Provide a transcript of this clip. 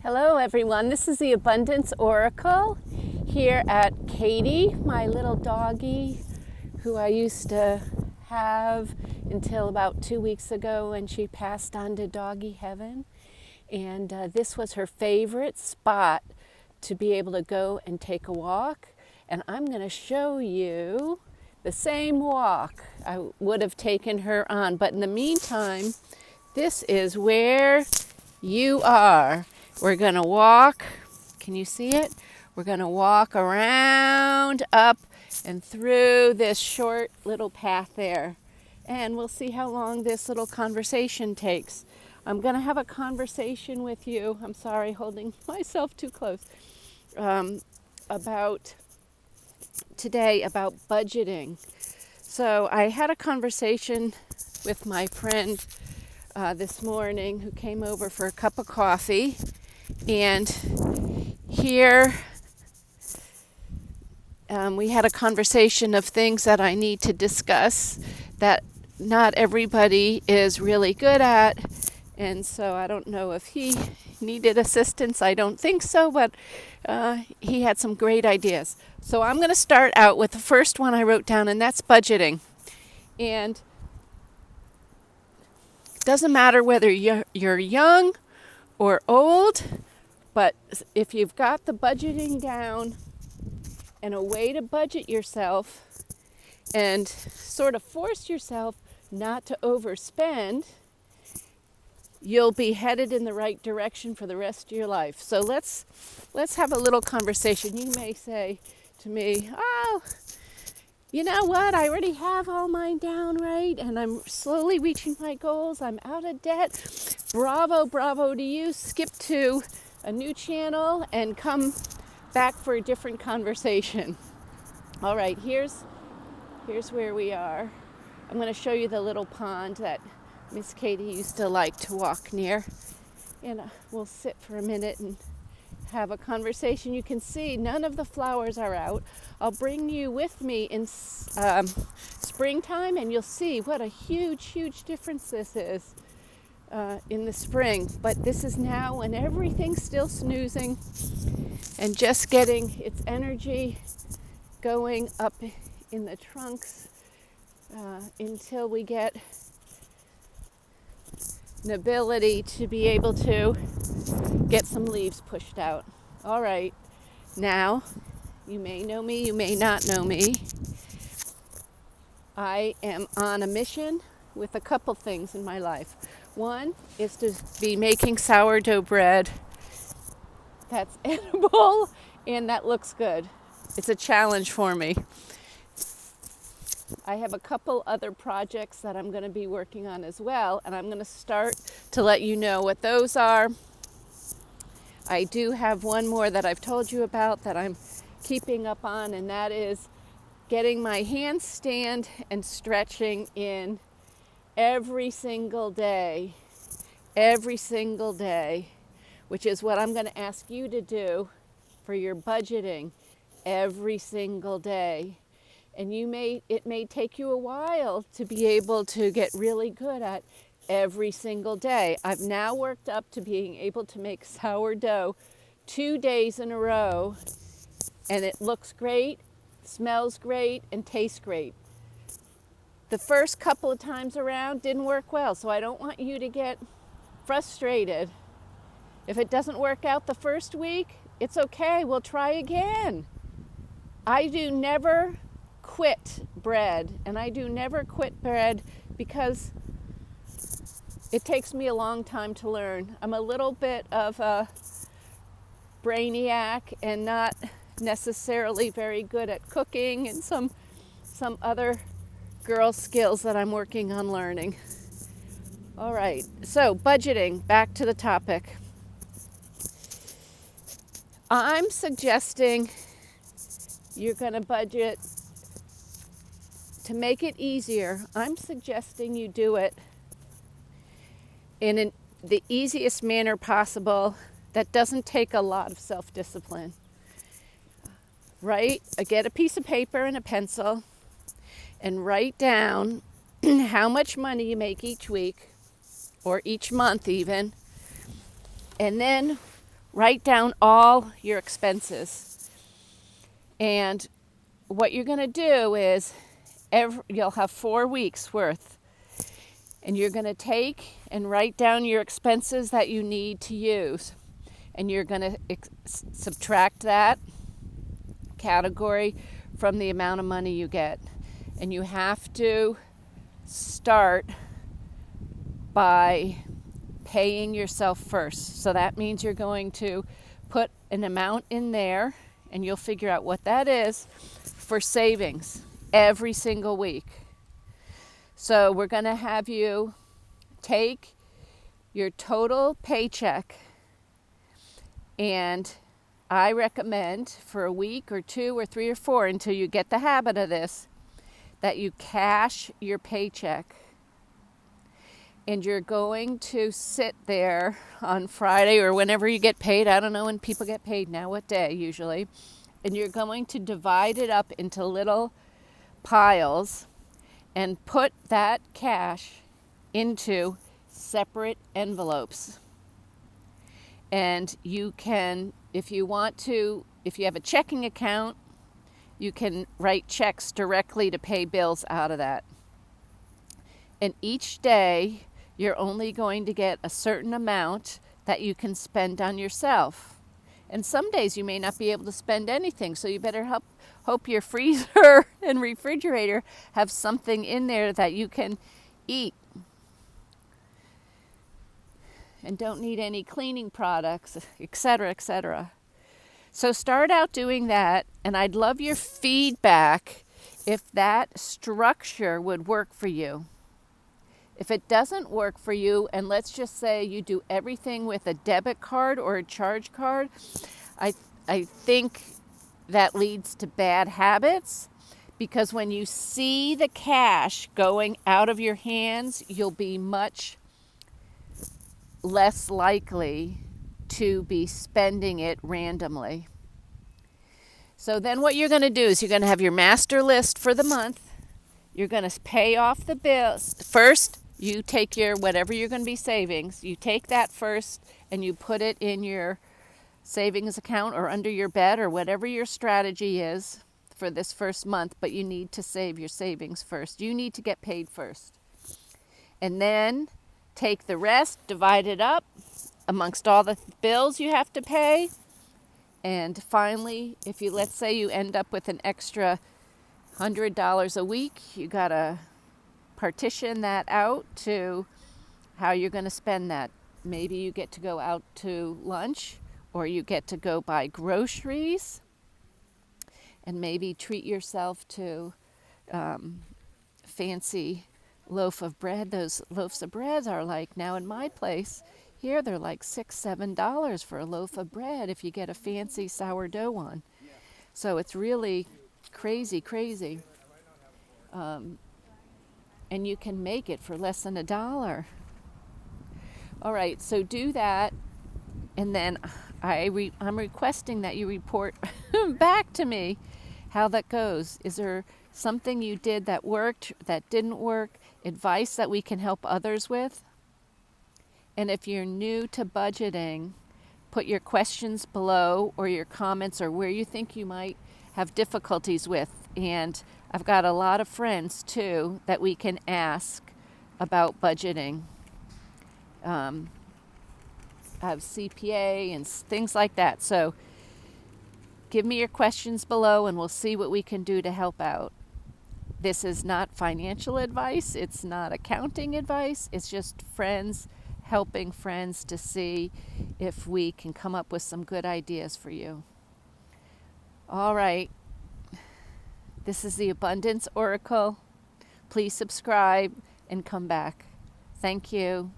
Hello everyone, this is the Abundance Oracle here at Katie, my little doggie who I used to have until about 2 weeks ago when she passed on to doggy heaven. And this was her favorite spot to be able to go and take a walk. And I'm going to show you the same walk I would have taken her on. But in the meantime, this is where you are. We're going to walk. Can you see it? We're going to walk around, up, and through this short little path there. And we'll see how long this little conversation takes. I'm going to have a conversation with you. I'm sorry, holding myself too close. About today, about budgeting. So I had a conversation with my friend this morning who came over for a cup of coffee. And here we had a conversation of things that I need to discuss that not everybody is really good at. And so I don't know if he needed assistance. I don't think so, but he had some great ideas. So I'm going to start out with the first one I wrote down, and that's budgeting. And it doesn't matter whether you're young or old, but if you've got the budgeting down and a way to budget yourself and sort of force yourself not to overspend, you'll be headed in the right direction for the rest of your life. So let's have a little conversation. You may say to me, "Oh, you know what? I already have all mine down right, and I'm slowly reaching my goals. I'm out of debt. Bravo, bravo to you. Skip to a new channel and come back for a different conversation." All right, here's where we are. I'm going to show you the little pond that Miss Katie used to like to walk near. And we'll sit for a minute and have a conversation. You can see none of the flowers are out. I'll bring you with me in springtime, and you'll see what a huge, huge difference this is in the spring. But this is now when everything's still snoozing and just getting its energy going up in the trunks until we get an ability to be able to get some leaves pushed out. All right, now you may know me, you may not know me. I am on a mission with a couple things in my life. One is to be making sourdough bread that's edible and that looks good. It's a challenge for me. I have a couple other projects that I'm going to be working on as well, and I'm going to start to let you know what those are. I do have one more that I've told you about that I'm keeping up on, and that is getting my handstand and stretching in every single day, which is what I'm going to ask you to do for your budgeting every single day. And it may take you a while to be able to get really good at every single day. I've now worked up to being able to make sourdough 2 days in a row, and it looks great, smells great, and tastes great. The first couple of times around didn't work well, so I don't want you to get frustrated. If it doesn't work out the first week, it's okay, we'll try again. I do never quit bread, and I do never quit bread because it takes me a long time to learn. I'm a little bit of a brainiac and not necessarily very good at cooking and some other girl skills that I'm working on learning. All right, so budgeting, back to the topic. I'm suggesting you're going to budget to make it easier. I'm suggesting you do it in the easiest manner possible that doesn't take a lot of self-discipline. Get a piece of paper and a pencil and write down how much money you make each week or each month even. And then write down all your expenses. And what you're going to do is you'll have 4 weeks worth. And you're going to take and write down your expenses that you need to use. And you're going to subtract that category from the amount of money you get. And you have to start by paying yourself first. So that means you're going to put an amount in there, and you'll figure out what that is for savings every single week. So we're going to have you take your total paycheck, and I recommend for a week or 2 or 3 or 4 until you get the habit of this, that you cash your paycheck. And you're going to sit there on Friday or whenever you get paid. I don't know when people get paid now, what day usually. And you're going to divide it up into little piles and put that cash into separate envelopes. And you can, if you want to, if you have a checking account, you can write checks directly to pay bills out of that. And each day, you're only going to get a certain amount that you can spend on yourself. And some days you may not be able to spend anything, so you better hope your freezer and refrigerator have something in there that you can eat. And don't need any cleaning products, etc., etc. So start out doing that, and I'd love your feedback if that structure would work for you. If it doesn't work for you, and let's just say you do everything with a debit card or a charge card, I think that leads to bad habits, because when you see the cash going out of your hands, you'll be much less likely to be spending it randomly. So then what you're going to do is you're going to have your master list for the month. You're going to pay off the bills. First, you take your whatever you're going to be savings, you take that first and you put it in your savings account or under your bed or whatever your strategy is for this first month, but you need to save your savings first. You need to get paid first. And then take the rest, divide it up amongst all the bills you have to pay. And finally, if you, let's say you end up with an extra $100 a week, you got to partition that out to how you're going to spend that. Maybe you get to go out to lunch, or you get to go buy groceries, and maybe treat yourself to fancy loaf of bread. Those loaves of bread are like, now in my place here, they're like $6-7 for a loaf of bread if you get a fancy sourdough one. So it's really crazy. And you can make it for less than $1. All right, so do that, and then I'm requesting that you report back to me how that goes. Is there something you did that worked, that didn't work, advice that we can help others with? And if you're new to budgeting, put your questions below, or your comments, or where you think you might have difficulties with. And I've got a lot of friends too that we can ask about budgeting. I have CPA and things like that. So give me your questions below and we'll see what we can do to help out. This is not financial advice. It's not accounting advice. It's just friends helping friends to see if we can come up with some good ideas for you. All right. This is the Abundance Oracle. Please subscribe and come back. Thank you.